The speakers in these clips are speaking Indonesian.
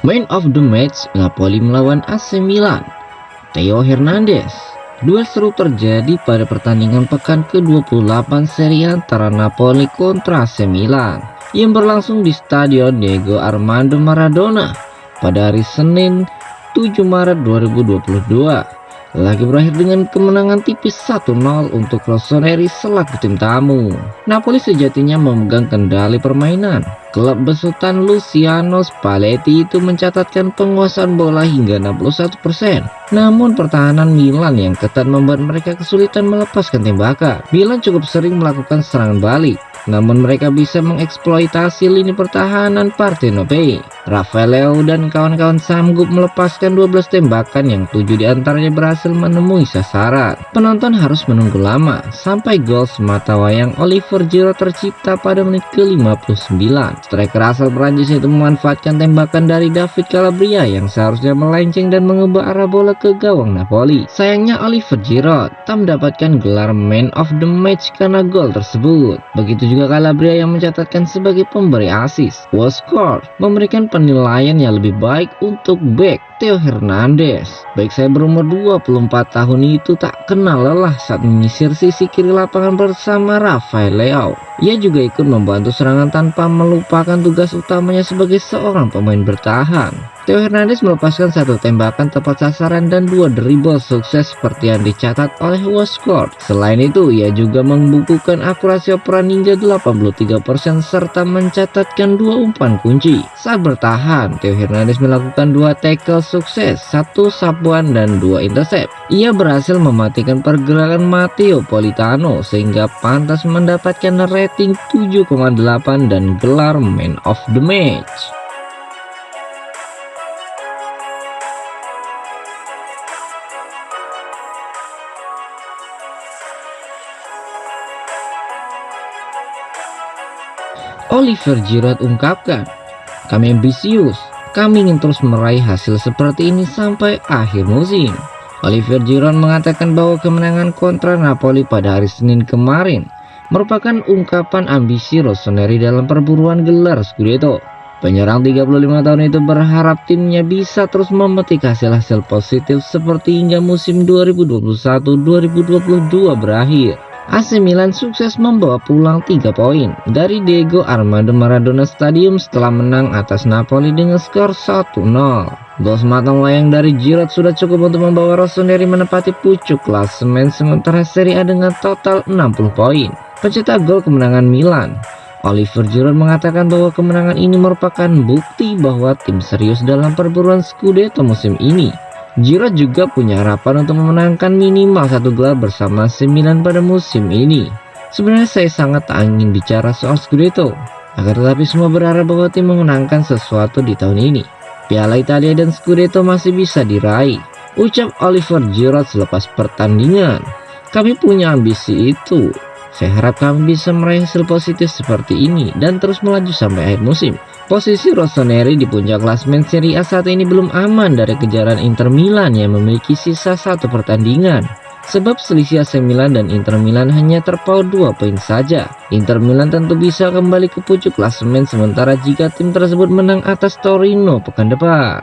Man of the match Napoli melawan AC Milan, Theo Hernandez. Duel seru terjadi pada pertandingan pekan ke-28 seri antara Napoli kontra AC Milan yang berlangsung di Stadion Diego Armando Maradona pada hari Senin 7 Maret 2022. Lagi berakhir dengan kemenangan tipis 1-0 untuk Rossoneri selaku tim tamu. Napoli sejatinya memegang kendali permainan. Klub besutan Luciano Spalletti itu mencatatkan penguasaan bola hingga 61%. Namun pertahanan Milan yang ketat membuat mereka kesulitan melepaskan tembakan. Milan cukup sering melakukan serangan balik, namun mereka bisa mengeksploitasi lini pertahanan Partenope. Rafael Leao dan kawan-kawan sanggup melepaskan 12 tembakan yang 7 diantaranya berhasil menemui sasaran. Penonton harus menunggu lama sampai gol sematawayang Oliver Giroud tercipta pada menit ke-59. Striker asal Prancis itu memanfaatkan tembakan dari David Calabria yang seharusnya melenceng dan mengubah arah bola ke gawang Napoli. Sayangnya Oliver Giroud tak mendapatkan gelar Man of the Match karena gol tersebut. Begitu juga Calabria yang mencatatkan sebagai pemberi assist. Woskor memberikan penilaian yang lebih baik untuk bek Theo Hernandez. Baik saya berumur 24 tahun itu tak kenal lelah saat menyisir sisi kiri lapangan bersama Rafael Leao. Ia juga ikut membantu serangan tanpa melupakan tugas utamanya sebagai seorang pemain bertahan. Theo Hernandez melepaskan 1 tembakan tepat sasaran dan 2 dribble sukses seperti yang dicatat oleh Woskor. Selain itu, ia juga membukukan akurasi operan hingga 83% serta mencatatkan 2 umpan kunci. Saat bertahan, Theo Hernandez melakukan 2 tackle sukses, 1 sapuan dan 2 intercept. Ia berhasil mematikan pergerakan Matteo Politano sehingga pantas mendapatkan rating 7,8 dan gelar Man of the Match. Oliver Giroud ungkapkan, "Kami ambisius, kami ingin terus meraih hasil seperti ini sampai akhir musim." Oliver Giroud mengatakan bahwa kemenangan kontra Napoli pada hari Senin kemarin merupakan ungkapan ambisi Rossoneri dalam perburuan gelar Scudetto. Penyerang 35 tahun itu berharap timnya bisa terus memetik hasil-hasil positif seperti hingga musim 2021-2022 berakhir. AC Milan sukses membawa pulang 3 poin dari Diego Armando Maradona Stadium setelah menang atas Napoli dengan skor 1-0. Gol sematawayang dari Giroud sudah cukup untuk membawa Rossoneri menempati pucuk klasemen sementara Serie A dengan total 60 poin. Pencetak gol kemenangan Milan, Oliver Giroud mengatakan bahwa kemenangan ini merupakan bukti bahwa tim serius dalam perburuan Scudetto musim ini. Giroud juga punya harapan untuk memenangkan minimal 1 gelar bersama AC Milan pada musim ini. Sebenarnya saya sangat tak ingin bicara soal Scudetto, akan tetapi semua berharap bahwa tim memenangkan sesuatu di tahun ini. Piala Italia dan Scudetto masih bisa diraih, ucap Oliver Giroud selepas pertandingan. Kami punya ambisi itu. Saya harap kami bisa meraih hasil positif seperti ini dan terus melaju sampai akhir musim. Posisi Rossoneri di puncak klasemen Serie A saat ini belum aman dari kejaran Inter Milan yang memiliki sisa 1 pertandingan. Sebab selisih AC Milan dan Inter Milan hanya terpaut 2 poin saja. Inter Milan tentu bisa kembali ke pucuk klasemen sementara jika tim tersebut menang atas Torino pekan depan.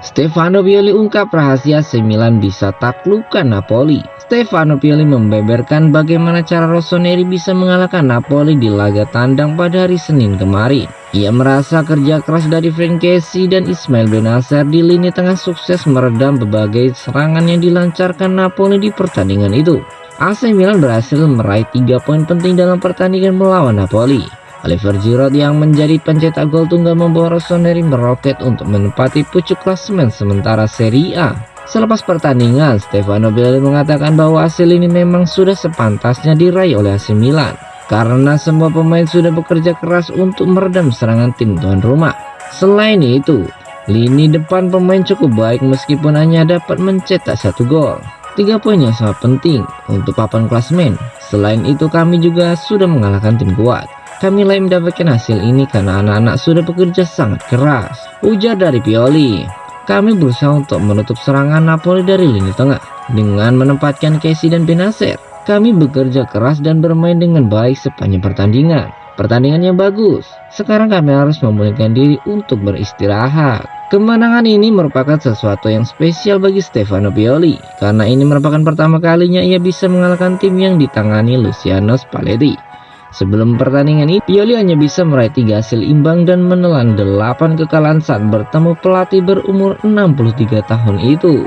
Stefano Pioli ungkap rahasia AC Milan bisa taklukkan Napoli. Stefano Pioli membeberkan bagaimana cara Rossoneri bisa mengalahkan Napoli di laga tandang pada hari Senin kemarin. Ia merasa kerja keras dari Frankesi dan Ismail Bennacer di lini tengah sukses meredam berbagai serangan yang dilancarkan Napoli di pertandingan itu. AC Milan berhasil meraih 3 poin penting dalam pertandingan melawan Napoli. Oliver Giroud yang menjadi pencetak gol tunggal membawa Rossoneri meroket untuk menempati pucuk klasemen sementara Serie A. Selepas pertandingan, Stefano Pioli mengatakan bahwa hasil ini memang sudah sepantasnya diraih oleh AC Milan karena semua pemain sudah bekerja keras untuk meredam serangan tim tuan rumah. Selain itu, lini depan pemain cukup baik meskipun hanya dapat mencetak 1 gol. 3 poin yang sangat penting untuk papan klasemen. Selain itu, kami juga sudah mengalahkan tim kuat. Kami lain mendapatkan hasil ini karena anak-anak sudah bekerja sangat keras, ujar dari Pioli. Kami berusaha untuk menutup serangan Napoli dari lini tengah dengan menempatkan Kessie dan Benacer. Kami bekerja keras dan bermain dengan baik sepanjang pertandingan. Pertandingan yang bagus. Sekarang kami harus memulihkan diri untuk beristirahat. Kemenangan ini merupakan sesuatu yang spesial bagi Stefano Pioli karena ini merupakan pertama kalinya ia bisa mengalahkan tim yang ditangani Luciano Spalletti. Sebelum pertandingan ini, Pioli hanya bisa meraih 3 hasil imbang dan menelan 8 kekalahan saat bertemu pelatih berumur 63 tahun itu.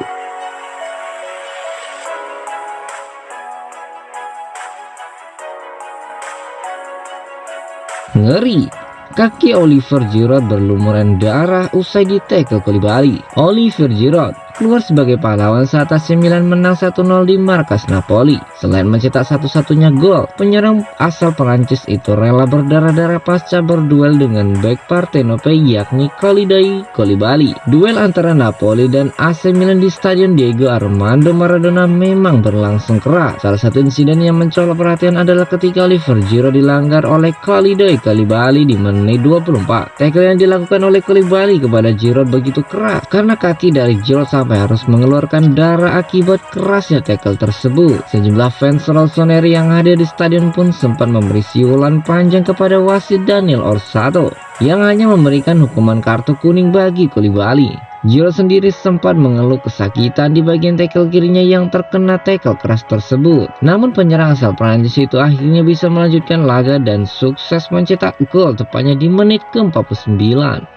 Ngeri, kaki Oliver Giroud berlumuran darah usai di-tackle Koulibaly. Oliver Giroud keluar sebagai pahlawan saat AC Milan menang 1-0 di markas Napoli. Selain mencetak satu-satunya gol, penyerang asal Prancis itu rela berdarah-darah pasca berduel dengan bek Partenope yakni Kalidou Koulibaly. Duel antara Napoli dan AC Milan di Stadion Diego Armando Maradona memang berlangsung keras. Salah satu insiden yang mencolok perhatian adalah ketika Oliver Giroud dilanggar oleh Kalidou Koulibaly di menit 24. Tackle yang dilakukan oleh Koulibaly kepada Giroud begitu keras karena kaki dari Giroud sampai harus mengeluarkan darah akibat kerasnya tackle tersebut. Sejumlah fans rossoneri yang hadir di stadion pun sempat memberi siulan panjang kepada wasit Daniel Orsato yang hanya memberikan hukuman kartu kuning bagi Koulibaly. Giroud sendiri sempat mengeluh kesakitan di bagian tackle kirinya yang terkena tackle keras tersebut. Namun penyerang asal Prancis itu akhirnya bisa melanjutkan laga dan sukses mencetak gol tepatnya di menit ke-49.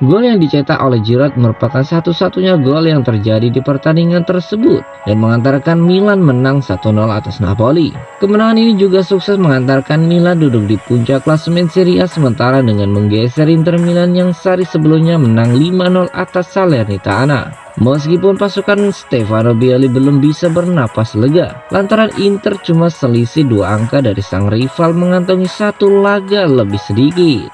Gol yang dicetak oleh Giroud merupakan satu-satunya gol yang terjadi di pertandingan tersebut dan mengantarkan Milan menang 1-0 atas Napoli. Kemenangan ini juga sukses mengantarkan Milan duduk di puncak klasemen Serie A sementara dengan menggeser Inter Milan yang sehari sebelumnya menang 5-0 atas Salernitana. Meskipun pasukan Stefano Pioli belum bisa bernapas lega lantaran Inter cuma selisih 2 angka dari sang rival mengantongi 1 laga lebih sedikit.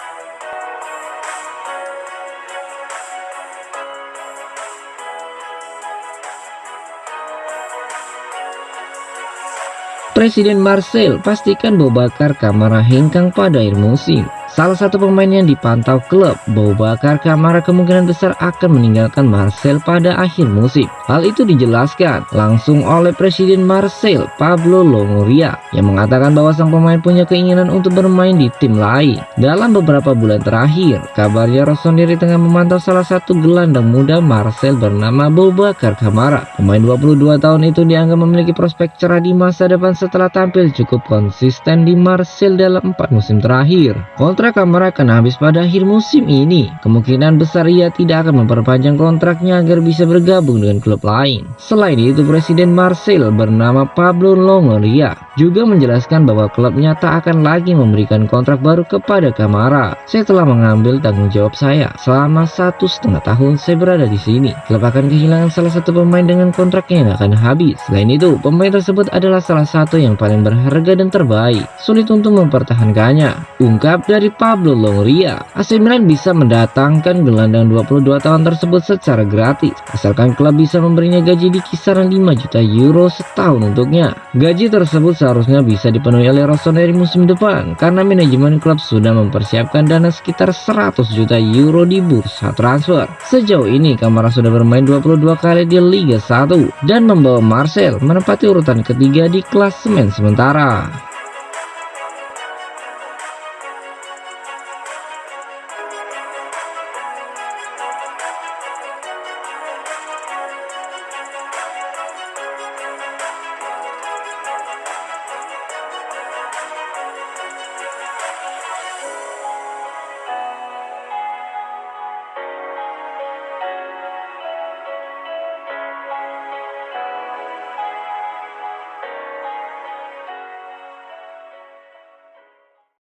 Presiden Marseille pastikan Boubacar Kamara hengkang pada akhir musim. Salah satu pemain yang dipantau klub, Boubacar Kamara kemungkinan besar akan meninggalkan Marseille pada akhir musim. Hal itu dijelaskan langsung oleh Presiden Marseille, Pablo Longoria, yang mengatakan bahwa sang pemain punya keinginan untuk bermain di tim lain. Dalam beberapa bulan terakhir, kabarnya rossoneri tengah memantau salah satu gelandang muda Marseille bernama Boubacar Kamara. Pemain 22 tahun itu dianggap memiliki prospek cerah di masa depan setelah tampil cukup konsisten di Marseille dalam 4 musim terakhir. Kontrak Kamara akan habis pada akhir musim ini. Kemungkinan besar ia tidak akan memperpanjang kontraknya agar bisa bergabung dengan klub lain. Selain itu, Presiden Marseille bernama Pablo Longoria juga menjelaskan bahwa klubnya tak akan lagi memberikan kontrak baru kepada Kamara. Saya telah mengambil tanggung jawab saya. Selama 1,5 tahun saya berada di sini. Klub akan kehilangan salah satu pemain dengan kontraknya yang akan habis. Selain itu, pemain tersebut adalah salah satu yang paling berharga dan terbaik. Sulit untuk mempertahankannya, ungkap dari Pablo Longoria. AC Milan bisa mendatangkan gelandang 22 tahun tersebut secara gratis, asalkan klub bisa memberinya gaji di kisaran 5 juta euro setahun untuknya. Gaji tersebut seharusnya bisa dipenuhi oleh rossoneri musim depan, karena manajemen klub sudah mempersiapkan dana sekitar 100 juta euro di bursa transfer. Sejauh ini, Kamara sudah bermain 22 kali di Liga 1 dan membawa Marseille menempati urutan ketiga di klasemen sementara.